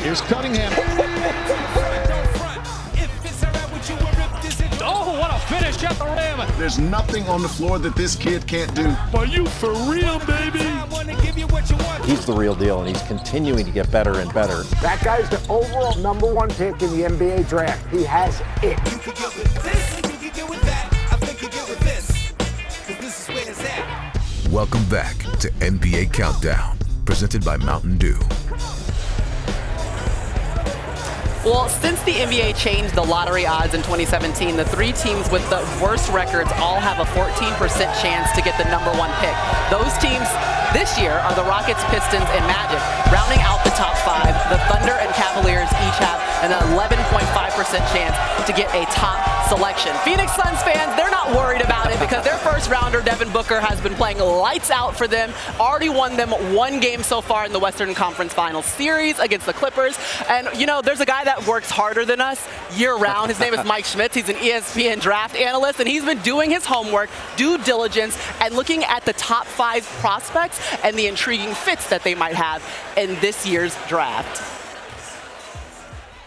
Here's Cunningham. Oh, what a finish at the rim. There's nothing on the floor that this kid can't do. Are you for real, baby? He's the real deal, and he's continuing to get better and better. That guy's the overall #1 pick in the NBA draft. He has it. You could get with this, you could get with that. I think you get with this, because this is where it's at. Welcome back to NBA Countdown, presented by Mountain Dew. Well, since the NBA changed the lottery odds in 2017, the 3 teams with the worst records all have a 14% chance to get the #1 pick. Those teams this year are the Rockets, Pistons, and Magic. Rounding out the top 5, the Thunder and Cavaliers each have an 11.5% chance to get a top selection. Phoenix Suns fans, they're not worried about it because their first rounder, Devin Booker, has been playing lights out for them. Already won them 1 game so far in the Western Conference Finals series against the Clippers. And, you know, there's a guy that works harder than us year-round. His name is Mike Schmitz. He's an ESPN draft analyst, and he's been doing his homework, due diligence, and looking at the top 5 prospects and the intriguing fits that they might have in this year's draft.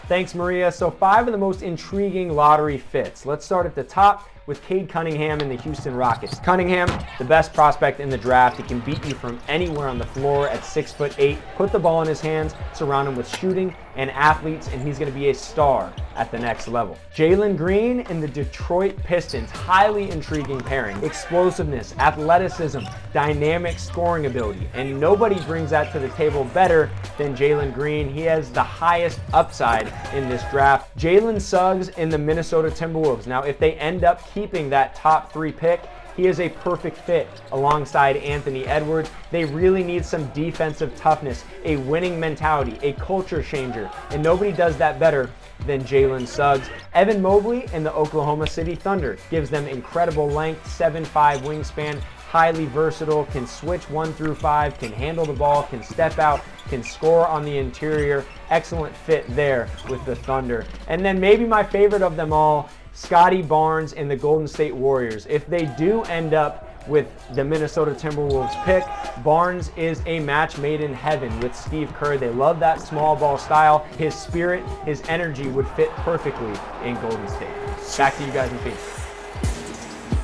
Thanks, Maria. So 5 of the most intriguing lottery fits. Let's start at the top with Cade Cunningham and the Houston Rockets. Cunningham, the best prospect in the draft. He can beat you from anywhere on the floor at 6'8". Put the ball in his hands, surround him with shooting and athletes, and he's going to be a star at the next level. Jalen Green and the Detroit Pistons, highly intriguing pairing. Explosiveness, athleticism, dynamic scoring ability, and nobody brings that to the table better than Jalen Green. He has the highest upside in this draft. Jalen Suggs in the Minnesota Timberwolves. Now, if they end up keeping that top 3 pick, he is a perfect fit alongside Anthony Edwards. They really need some defensive toughness, a winning mentality, a culture changer, and nobody does that better than Jalen Suggs. Evan Mobley in the Oklahoma City Thunder gives them incredible length, 7'5" wingspan, highly versatile, can switch 1 through 5, can handle the ball, can step out, can score on the interior. Excellent fit there with the Thunder. And then maybe my favorite of them all, Scotty Barnes and the Golden State Warriors. If they do end up with the Minnesota Timberwolves pick, Barnes is a match made in heaven with Steve Kerr. They love that small ball style. His spirit, his energy would fit perfectly in Golden State. Back to you guys in Phoenix.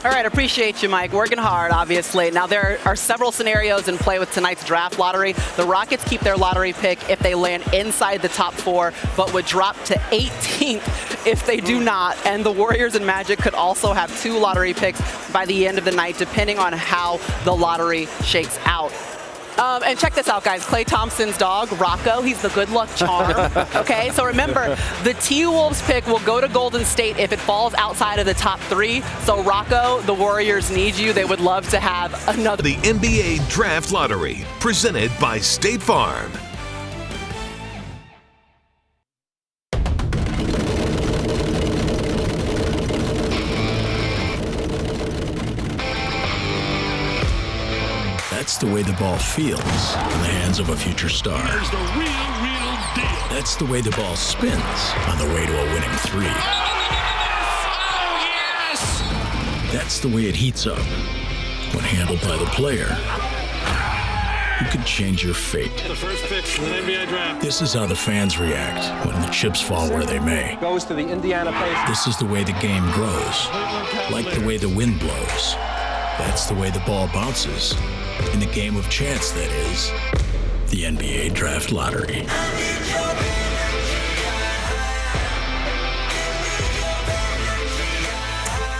All right, appreciate you, Mike. Working hard, obviously. Now, there are several scenarios in play with tonight's draft lottery. The Rockets keep their lottery pick if they land inside the top 4, but would drop to 18th if they do not. And the Warriors and Magic could also have 2 lottery picks by the end of the night, depending on how the lottery shakes out. And check this out, guys. Klay Thompson's dog, Rocco, he's the good luck charm. Okay, so remember, the T-Wolves pick will go to Golden State if it falls outside of the top 3. So Rocco, the Warriors need you. They would love to have another. The NBA Draft Lottery, presented by State Farm. That's the way the ball feels in the hands of a future star. Here's the real deal. That's the way the ball spins on the way to a winning 3. Oh, yes! That's the way it heats up when handled by the player who could change your fate. The first pick in the NBA draft. This is how the fans react when the chips fall where they may. Goes to the Indiana Pacers. This is the way the game grows, like the way the wind blows. That's the way the ball bounces. In the game of chance, that is, the NBA Draft Lottery.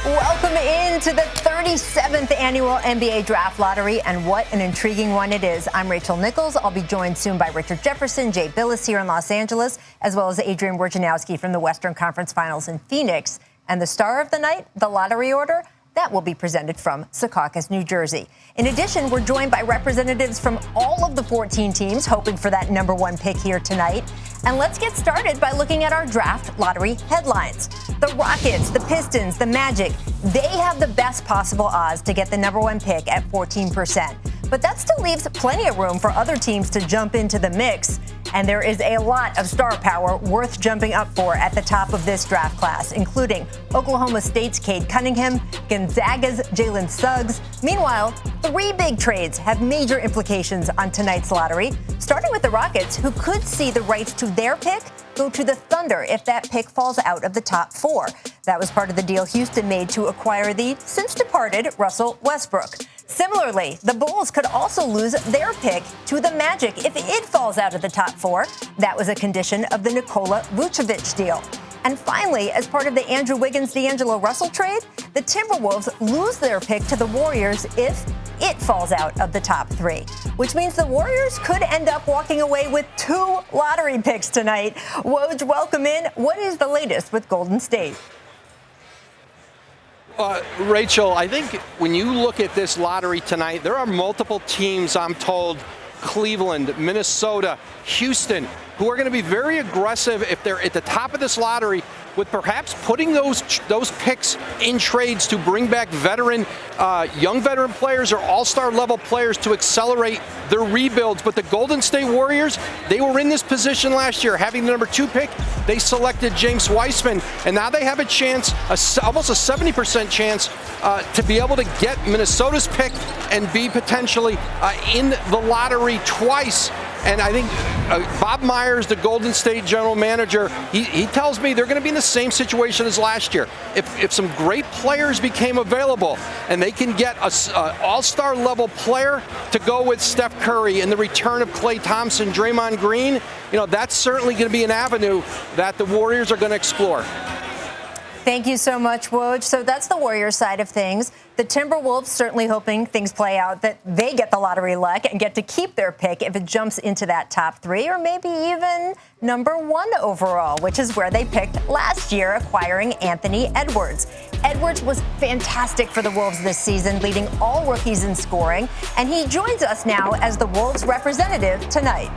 Welcome into the 37th annual NBA Draft Lottery, and what an intriguing one it is. I'm Rachel Nichols. I'll be joined soon by Richard Jefferson, Jay Billis here in Los Angeles, as well as Adrian Wojnarowski from the Western Conference Finals in Phoenix. And the star of the night, the lottery order, that will be presented from Secaucus, New Jersey. In addition, we're joined by representatives from all of the 14 teams hoping for that #1 pick here tonight. And let's get started by looking at our draft lottery headlines. The Rockets, the Pistons, the Magic, they have the best possible odds to get the #1 pick at 14%. But that still leaves plenty of room for other teams to jump into the mix. And there is a lot of star power worth jumping up for at the top of this draft class, including Oklahoma State's Cade Cunningham, Gonzaga's Jalen Suggs. Meanwhile, 3 big trades have major implications on tonight's lottery, starting with the Rockets, who could see the rights to their pick go to the Thunder if that pick falls out of the top 4. That was part of the deal Houston made to acquire the since-departed Russell Westbrook. Similarly, the Bulls could also lose their pick to the Magic if it falls out of the top 4. That was a condition of the Nikola Vucevic deal. And finally, as part of the Andrew Wiggins-D'Angelo Russell trade, the Timberwolves lose their pick to the Warriors if it falls out of the top 3, which means the Warriors could end up walking away with 2 lottery picks tonight. Woj, welcome in. What is the latest with Golden State? Rachel, I think when you look at this lottery tonight, there are multiple teams, I'm told, Cleveland, Minnesota, Houston, who are going to be very aggressive if they're at the top of this lottery with perhaps putting those picks in trades to bring back young veteran players or all-star level players to accelerate their rebuilds. But the Golden State Warriors, they were in this position last year. Having the number 2 pick, they selected James Wiseman, and now they have a chance, almost a 70% chance, to be able to get Minnesota's pick and be potentially in the lottery twice. And I think Bob Myers, the Golden State general manager, he tells me they're going to be in the same situation as last year. If some great players became available and they can get an all-star level player to go with Steph Curry and the return of Klay Thompson, Draymond Green, that's certainly going to be an avenue that the Warriors are going to explore. Thank you so much, Woj. So that's the Warriors side of things. The Timberwolves certainly hoping things play out, that they get the lottery luck and get to keep their pick if it jumps into that top 3 or maybe even number 1 overall, which is where they picked last year, acquiring Anthony Edwards. Edwards was fantastic for the Wolves this season, leading all rookies in scoring, and he joins us now as the Wolves representative tonight.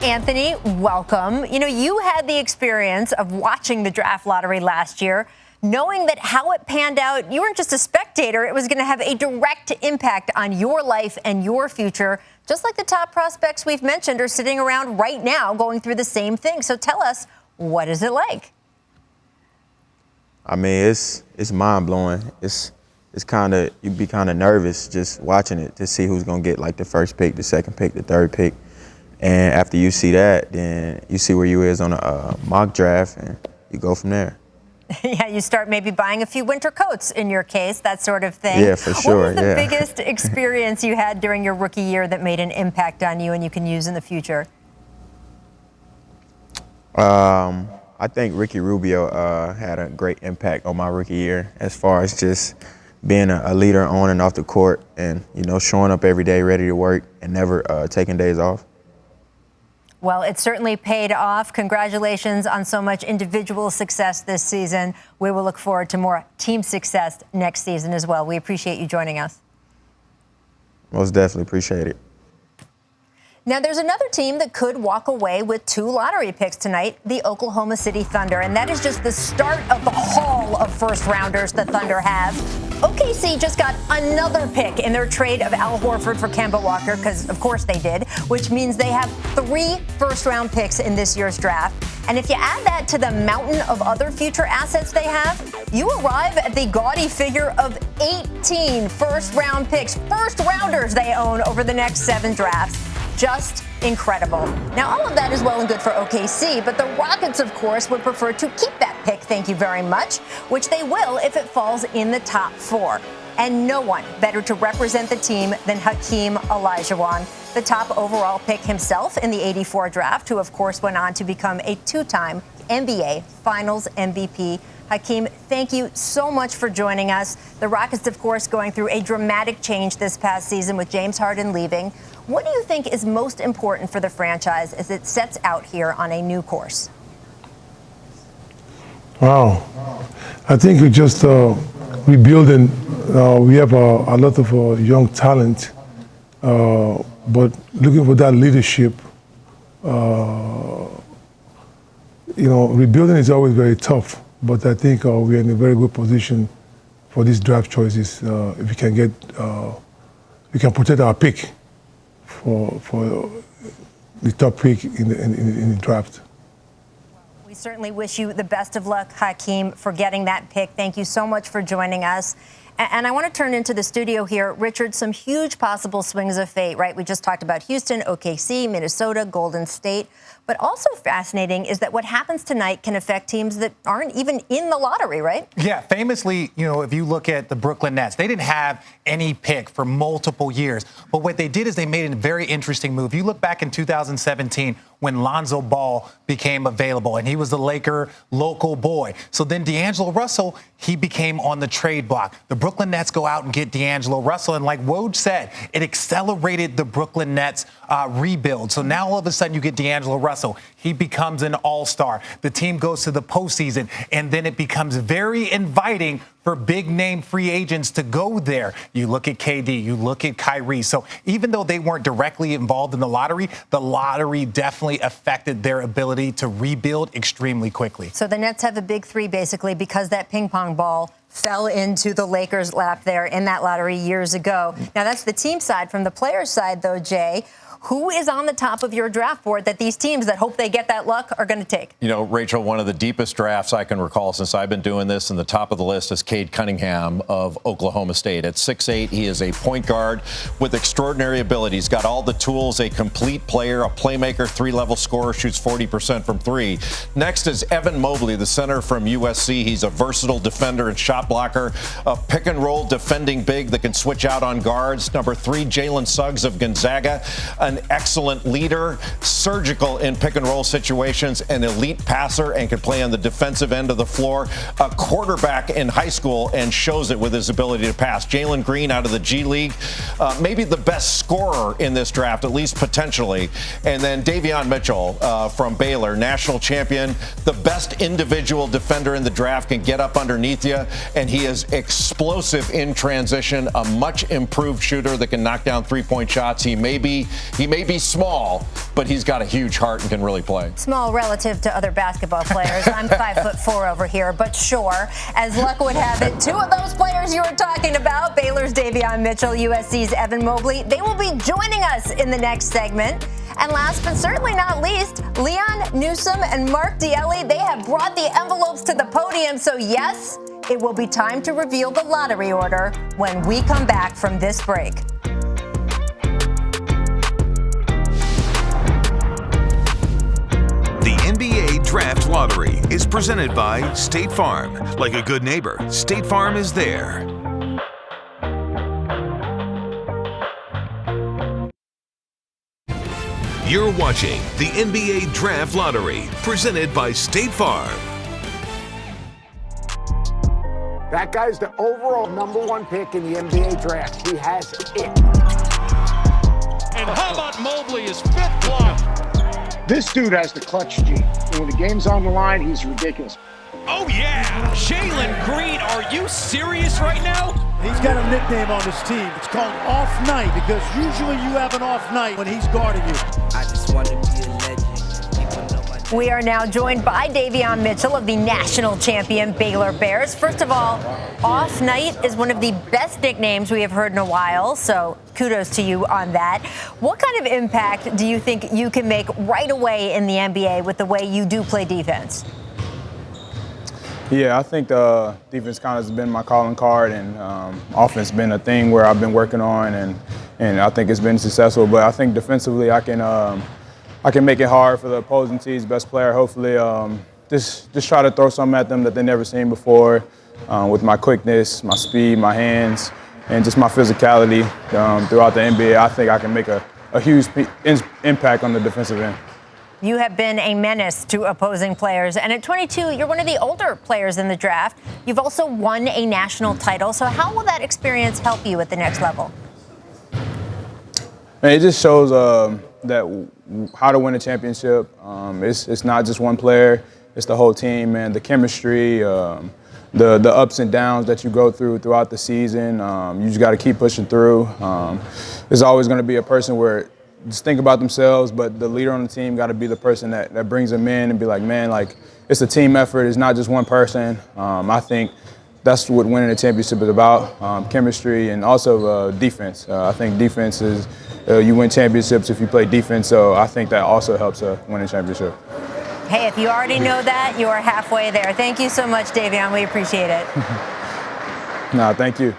Anthony, welcome. You had the experience of watching the draft lottery last year, knowing that how it panned out, you weren't just a spectator, it was going to have a direct impact on your life and your future, just like the top prospects we've mentioned are sitting around right now going through the same thing. So tell us, what is it like? I mean, it's mind-blowing. It's kind of, you'd be kind of nervous just watching it to see who's going to get like the first pick, the second pick, the third pick. And after you see that, then you see where you is on a mock draft, and you go from there. Yeah, you start maybe buying a few winter coats in your case, that sort of thing. Yeah, for sure. What was the biggest experience you had during your rookie year that made an impact on you and you can use in the future? I think Ricky Rubio had a great impact on my rookie year as far as just being a leader on and off the court and, showing up every day ready to work and never taking days off. Well, it certainly paid off. Congratulations on so much individual success this season. We will look forward to more team success next season as well. We appreciate you joining us. Most definitely appreciate it. Now, there's another team that could walk away with 2 lottery picks tonight, the Oklahoma City Thunder. And that is just the start of the haul of first-rounders the Thunder have. OKC just got another pick in their trade of Al Horford for Kemba Walker, because of course they did, which means they have 3 first-round picks in this year's draft. And if you add that to the mountain of other future assets they have, you arrive at the gaudy figure of 18 first-round picks, first-rounders they own over the next 7 drafts. Just incredible. Now, all of that is well and good for OKC, but the Rockets, of course, would prefer to keep that pick, thank you very much, which they will if it falls in the top 4. And no one better to represent the team than Hakeem Olajuwon, the top overall pick himself in the '84 draft, who, of course, went on to become a 2-time NBA Finals MVP. Hakeem, thank you so much for joining us. The Rockets, of course, going through a dramatic change this past season with James Harden leaving. What do you think is most important for the franchise as it sets out here on a new course? Wow. I think we're just rebuilding. We have a lot of young talent, but looking for that leadership, rebuilding is always very tough. But I think we're in a very good position for these draft choices. If we can get we can protect our pick for the top pick in the draft. We certainly wish you the best of luck, Hakeem, for getting that pick. Thank you so much for joining us. And I want to turn into the studio here. Richard, some huge possible swings of fate, right? We just talked about Houston, OKC, Minnesota, Golden State. But also fascinating is that what happens tonight can affect teams that aren't even in the lottery, right? Yeah, famously, if you look at the Brooklyn Nets, they didn't have any pick for multiple years. But what they did is they made a very interesting move. You look back in 2017 when Lonzo Ball became available, and he was the Laker local boy. So then D'Angelo Russell, he became on the trade block. The Brooklyn Nets go out and get D'Angelo Russell, and like Woj said, it accelerated the Brooklyn Nets rebuild. So now all of a sudden you get D'Angelo Russell. He becomes an all-star. The team goes to the postseason, and then it becomes very inviting for big-name free agents to go there. You look at KD, you look at Kyrie. So even though they weren't directly involved in the lottery definitely affected their ability to rebuild extremely quickly. So the Nets have a big three, basically, because that ping pong ball fell into the Lakers' lap there in that lottery years ago. Now, that's the team side. From the players' side, though, Jay, who is on the top of your draft board that these teams that hope they get that luck are going to take? Rachel, one of the deepest drafts I can recall since I've been doing this, and the top of the list is Cade Cunningham of Oklahoma State. At 6'8", he is a point guard with extraordinary ability. He's got all the tools, a complete player, a playmaker, three-level scorer, shoots 40% from three. Next is Evan Mobley, the center from USC. He's a versatile defender and shot blocker, a pick-and-roll defending big that can switch out on guards. Number 3, Jalen Suggs of Gonzaga, an excellent leader, surgical in pick-and-roll situations, an elite passer, and can play on the defensive end of the floor, a quarterback in high school, and shows it with his ability to pass. Jalen Green out of the G League, maybe the best scorer in this draft, at least potentially. And then Davion Mitchell from Baylor, national champion, the best individual defender in the draft, can get up underneath you, and he is explosive in transition, a much improved shooter that can knock down three-point shots. He may be small, but he's got a huge heart and can really play. Small relative to other basketball players. I'm 5'4" over here, but sure. As luck would have it, two of those players you were talking about, Baylor's Davion Mitchell, USC's Evan Mobley, they will be joining us in the next segment. And last but certainly not least, Leon Newsom and Mark Dielli, they have brought the envelopes to the podium. So yes, it will be time to reveal the lottery order when we come back from this break. The NBA Draft Lottery is presented by State Farm. Like a good neighbor, State Farm is there. You're watching the NBA Draft Lottery, presented by State Farm. That guy's the overall #1 pick in the NBA draft. He has it. And how about Mobley, his 5th block? This dude has the clutch gene. And when the game's on the line, he's ridiculous. Oh, yeah. Jalen Green, are you serious right now? He's got a nickname on his team. It's called Off Night, because usually you have an off night when he's guarding you. I just want to be a legend. We are now joined by Davion Mitchell of the national champion Baylor Bears. First of all, Off Night is one of the best nicknames we have heard in a while, so kudos to you on that. What kind of impact do you think you can make right away in the NBA with the way you do play defense? Yeah, I think defense kind of has been my calling card, and offense has been a thing where I've been working on, and I think it's been successful. But I think defensively I can make it hard for the opposing team's best player. Hopefully, just try to throw something at them that they've never seen before with my quickness, my speed, my hands, and just my physicality throughout the NBA. I think I can make a huge impact on the defensive end. You have been a menace to opposing players, and at 22, you're one of the older players in the draft. You've also won a national title, so how will that experience help you at the next level? It just shows that how to win a championship. It's not just one player, it's the whole team, man. The chemistry, the ups and downs that you go throughout the season. You just got to keep pushing through. There's always going to be a person where just think about themselves, but the leader on the team got to be the person that brings them in and be like, man, like, it's a team effort. It's not just one person. I think that's what winning a championship is about, chemistry and also defense. I think defense is, you win championships if you play defense, so I think that also helps win a championship. Hey, if you already know that, you are halfway there. Thank you so much, Davion. We appreciate it. No, thank you.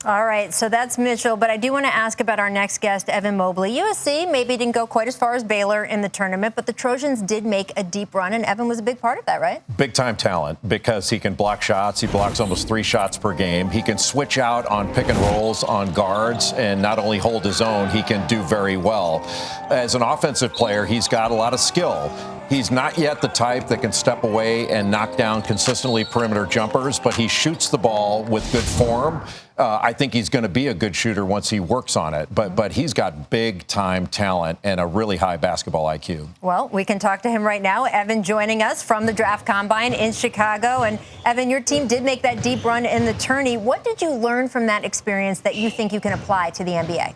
All right, so that's Mitchell, but I do want to ask about our next guest, Evan Mobley. USC maybe didn't go quite as far as Baylor in the tournament, but the Trojans did make a deep run, and Evan was a big part of that, right? Big-time talent because he can block shots. He blocks almost 3 shots per game. He can switch out on pick and rolls on guards and not only hold his own, he can do very well. As an offensive player, he's got a lot of skill. He's not yet the type that can step away and knock down consistently perimeter jumpers, but he shoots the ball with good form. I think he's going to be a good shooter once he works on it, but he's got big-time talent and a really high basketball IQ. Well, we can talk to him right now. Evan joining us from the Draft Combine in Chicago. And Evan, your team did make that deep run in the tourney. What did you learn from that experience that you think you can apply to the NBA?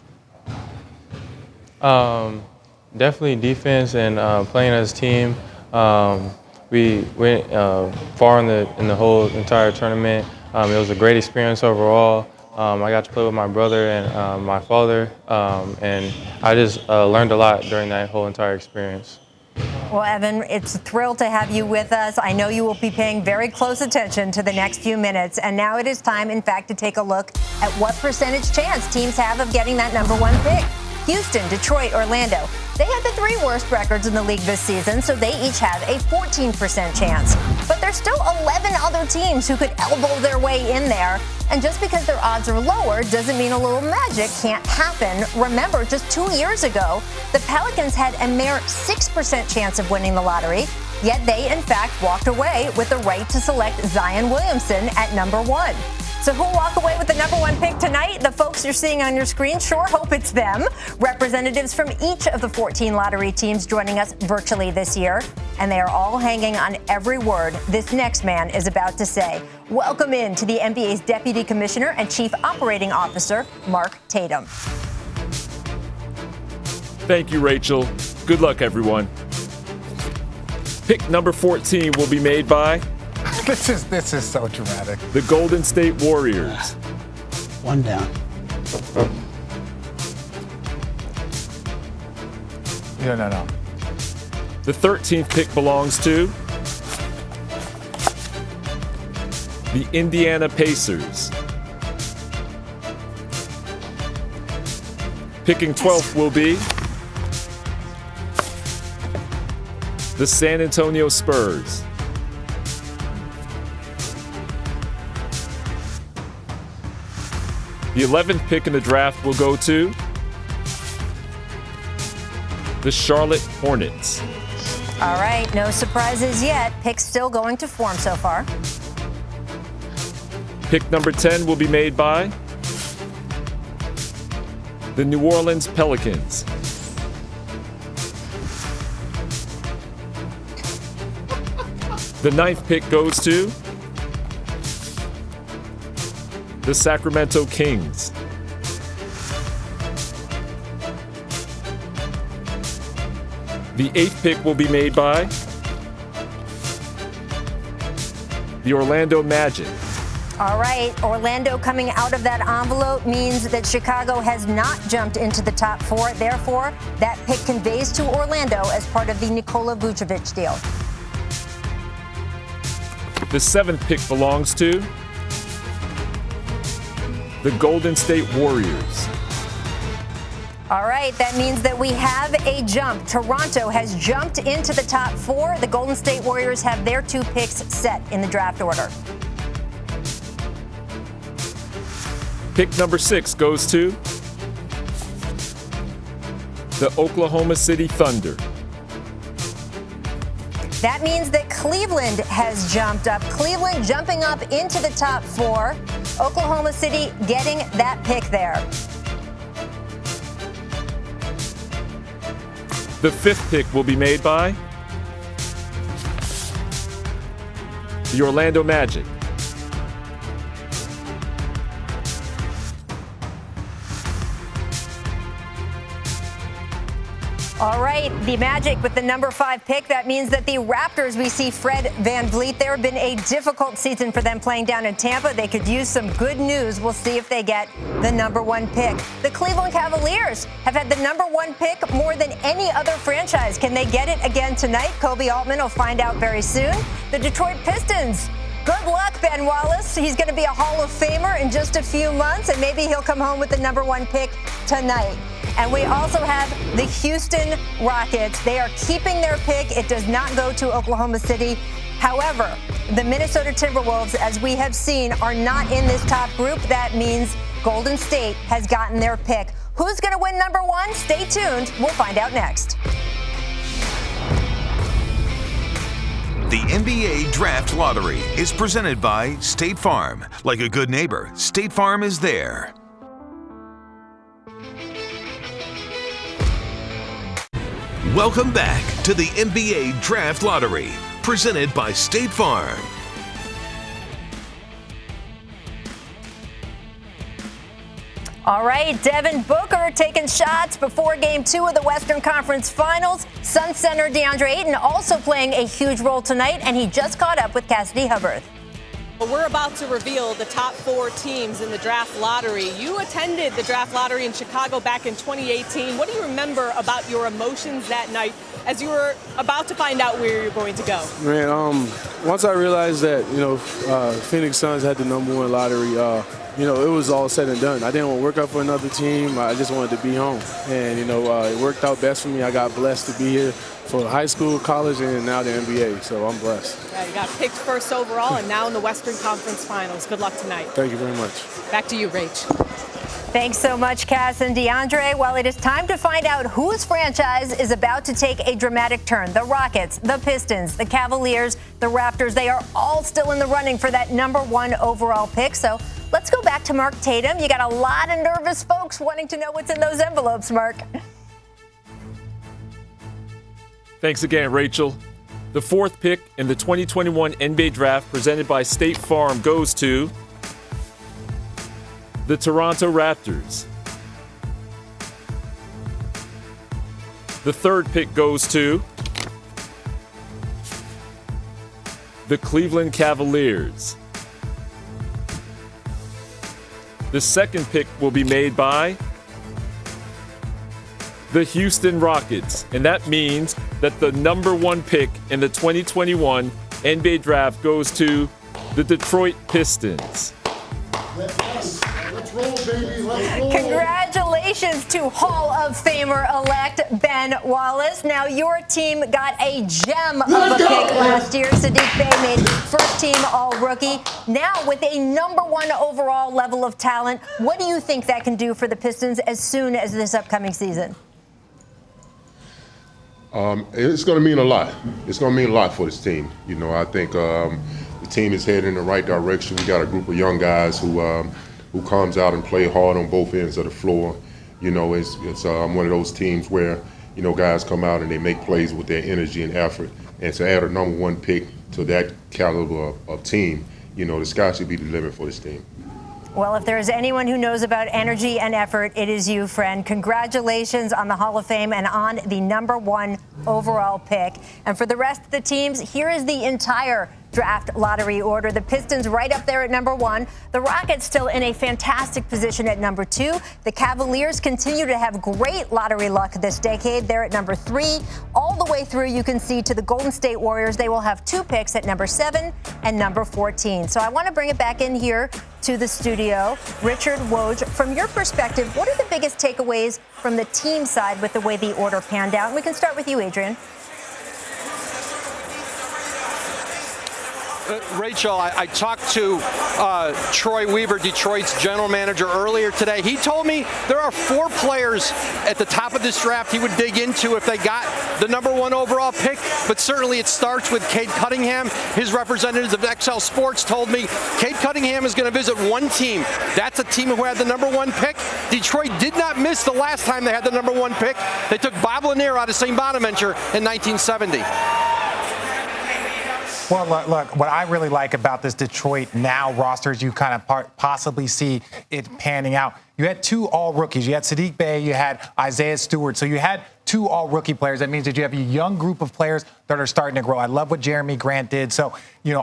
Definitely defense and playing as a team. We went far in the whole entire tournament. It was a great experience overall. I got to play with my brother and my father, and I just learned a lot during that whole entire experience. Well, Evan, it's a thrill to have you with us. I know you will be paying very close attention to the next few minutes. And now it is time, in fact, to take a look at what percentage chance teams have of getting that #1 pick. Houston, Detroit, Orlando. They had the 3 worst records in the league this season, so they each have a 14% chance. But there's still 11 other teams who could elbow their way in there. And just because their odds are lower doesn't mean a little magic can't happen. Remember, just 2 years ago, the Pelicans had a mere 6% chance of winning the lottery, yet they, in fact, walked away with the right to select Zion Williamson at #1. So who'll walk away with the #1 pick tonight? The folks you're seeing on your screen, sure hope it's them. Representatives from each of the 14 lottery teams joining us virtually this year. And they are all hanging on every word this next man is about to say. Welcome in to the NBA's Deputy Commissioner and Chief Operating Officer, Mark Tatum. Thank you, Rachel. Good luck, everyone. Pick number 14 will be made by... This is so dramatic. The Golden State Warriors. One down. No. The 13th pick belongs to the Indiana Pacers. Picking 12th will be the San Antonio Spurs. The 11th pick in the draft will go to the Charlotte Hornets. All right, no surprises yet. Picks still going to form so far. Pick number 10 will be made by the New Orleans Pelicans. The 9th pick goes to the Sacramento Kings. The 8th pick will be made by the Orlando Magic. All right, Orlando coming out of that envelope means that Chicago has not jumped into the top 4. Therefore, that pick conveys to Orlando as part of the Nikola Vucevic deal. The 7th pick belongs to the Golden State Warriors. All right, that means that we have a jump. Toronto has jumped into the top 4. The Golden State Warriors have their 2 picks set in the draft order. Pick number 6 goes to the Oklahoma City Thunder. That means that Cleveland has jumped up. Cleveland jumping up into the top 4. Oklahoma City getting that pick there. The 5th pick will be made by the Orlando Magic. All right, the Magic with the number 5 pick. That means that the Raptors, we see Fred VanVleet there. Been a difficult season for them playing down in Tampa. They could use some good news. We'll see if they get the number 1 pick. The Cleveland Cavaliers have had the number 1 pick more than any other franchise. Can they get it again tonight? Kobe Altman will find out very soon. The Detroit Pistons. Good luck, Ben Wallace. He's going to be a Hall of Famer in just a few months, and maybe he'll come home with the number 1 pick tonight. And we also have the Houston Rockets. They are keeping their pick. It does not go to Oklahoma City. However, the Minnesota Timberwolves, as we have seen, are not in this top group. That means Golden State has gotten their pick. Who's going to win number 1? Stay tuned. We'll find out next. The NBA Draft Lottery is presented by State Farm. Like a good neighbor, State Farm is there. Welcome back to the NBA Draft Lottery, presented by State Farm. All right, Devin Booker taking shots before Game 2 of the Western Conference Finals. Sun center DeAndre Ayton also playing a huge role tonight, and he just caught up with Cassidy Hubbard. Well, we're about to reveal the top 4 teams in the draft lottery. You attended the draft lottery in Chicago back in 2018. What do you remember about your emotions that night as you were about to find out where you're going to go? Man, once I realized that, Phoenix Suns had the number 1 lottery, it was all said and done. I didn't want to work out for another team. I just wanted to be home. And, it worked out best for me. I got blessed to be here for high school, college, and now the NBA. So I'm blessed. Yeah, you got picked first overall and now in the Western Conference Finals. Good luck tonight. Thank you very much. Back to you, Rach. Thanks so much, Cass and DeAndre. Well, it is time to find out whose franchise is about to take a dramatic turn. The Rockets, the Pistons, the Cavaliers, the Raptors, they are all still in the running for that number 1 overall pick. So let's go back to Mark Tatum. You got a lot of nervous folks wanting to know what's in those envelopes, Mark. Thanks again, Rachel. The 4th pick in the 2021 NBA Draft presented by State Farm goes to the Toronto Raptors. The 3rd pick goes to the Cleveland Cavaliers. The 2nd pick will be made by the Houston Rockets, and that means that the number 1 pick in the 2021 NBA Draft goes to the Detroit Pistons. Let's roll, baby. Let's roll. Congratulations to Hall of Famer-elect Ben Wallace. Now, your team got a gem of a pick last year. Saddiq Bey made first-team All-Rookie. Now, with a number 1 overall level of talent, what do you think that can do for the Pistons as soon as this upcoming season? It's going to mean a lot. It's going to mean a lot for this team. I think the team is headed in the right direction. We got a group of young guys who comes out and play hard on both ends of the floor. It's one of those teams where, guys come out and they make plays with their energy and effort. And to add a number 1 pick to that caliber of team, the sky should be the limit for this team. Well, if there is anyone who knows about energy and effort, it is you, friend. Congratulations on the Hall of Fame and on the number 1 overall pick. And for the rest of the teams, here is the entire draft lottery order. The Pistons right up there at number 1. The Rockets still in a fantastic position at number 2. The Cavaliers continue to have great lottery luck this decade. They're at number 3. All the way through, you can see to the Golden State Warriors. They will have 2 picks at number 7 and number 14. So I want to bring it back in here to the studio. Richard Woj, from your perspective, what are the biggest takeaways from the team side with the way the order panned out? And we can start with you, Adrian. Rachel, I talked to Troy Weaver, Detroit's general manager, earlier today. He told me there are 4 players at the top of this draft he would dig into if they got the number 1 overall pick, but certainly it starts with Cade Cunningham. His representatives of XL Sports told me Cade Cunningham is going to visit 1 team. That's a team who had the number 1 pick. Detroit did not miss the last time they had the number 1 pick. They took Bob Lanier out of St. Bonaventure in 1970. Well, look, what I really like about this Detroit now roster is you kind of possibly see it panning out. You had 2 all-rookies. You had Saddiq Bey, you had Isaiah Stewart. So you had 2 all-rookie players. That means that you have a young group of players that are starting to grow. I love what Jeremy Grant did. So,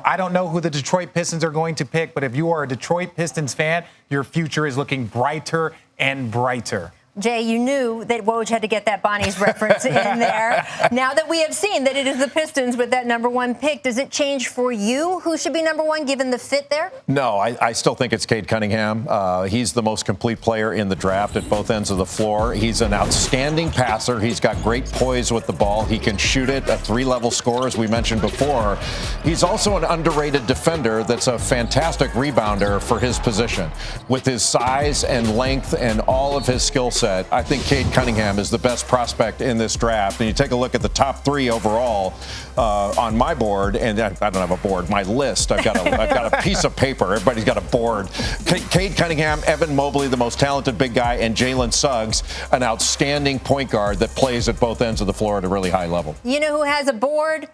I don't know who the Detroit Pistons are going to pick, but if you are a Detroit Pistons fan, your future is looking brighter and brighter. Jay, you knew that Woj had to get that Bonnie's reference in there. Now that we have seen that it is the Pistons with that number 1 pick, does it change for you who should be number 1 given the fit there? No, I still think it's Cade Cunningham. He's the most complete player in the draft at both ends of the floor. He's an outstanding passer. He's got great poise with the ball. He can shoot it, a 3-level scorer, as we mentioned before. He's also an underrated defender that's a fantastic rebounder for his position. With his size and length and all of his skill set, I think Cade Cunningham is the best prospect in this draft. And you take a look at the top 3 overall on my board, and I don't have a board, my list. I've got a piece of paper. Everybody's got a board. Cade Cunningham, Evan Mobley, the most talented big guy, and Jalen Suggs, an outstanding point guard that plays at both ends of the floor at a really high level. You know who has a board?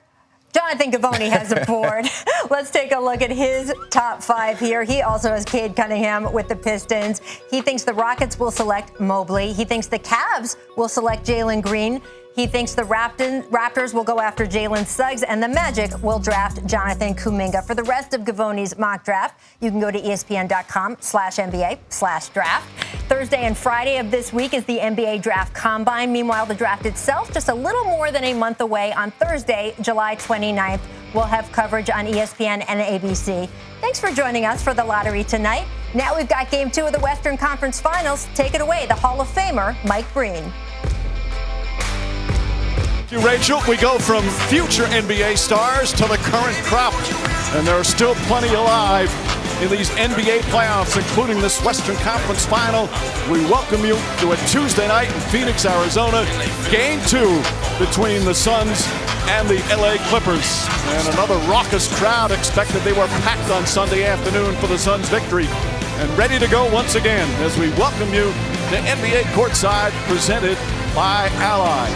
Jonathan Givony has a board. Let's take a look at his top 5 here. He also has Cade Cunningham with the Pistons. He thinks the Rockets will select Mobley. He thinks the Cavs will select Jalen Green. He thinks the Raptors will go after Jalen Suggs, and the Magic will draft Jonathan Kuminga. For the rest of Givony's mock draft, you can go to ESPN.com/NBA/draft. Thursday and Friday of this week is the NBA Draft Combine. Meanwhile, the draft itself, just a little more than a month away on Thursday, July 29th. We'll have coverage on ESPN and ABC. Thanks for joining us for the lottery tonight. Now we've got Game 2 of the Western Conference Finals. Take it away, the Hall of Famer, Mike Breen. Rachel, we go from future NBA stars to the current crop, and there are still plenty alive in these NBA playoffs, including this Western Conference Final. We welcome you to a Tuesday night in Phoenix, Arizona, Game 2 between the Suns and the LA Clippers. And another raucous crowd expected. They were packed on Sunday afternoon for the Suns' victory and ready to go once again as we welcome you to NBA Courtside, presented by Ally.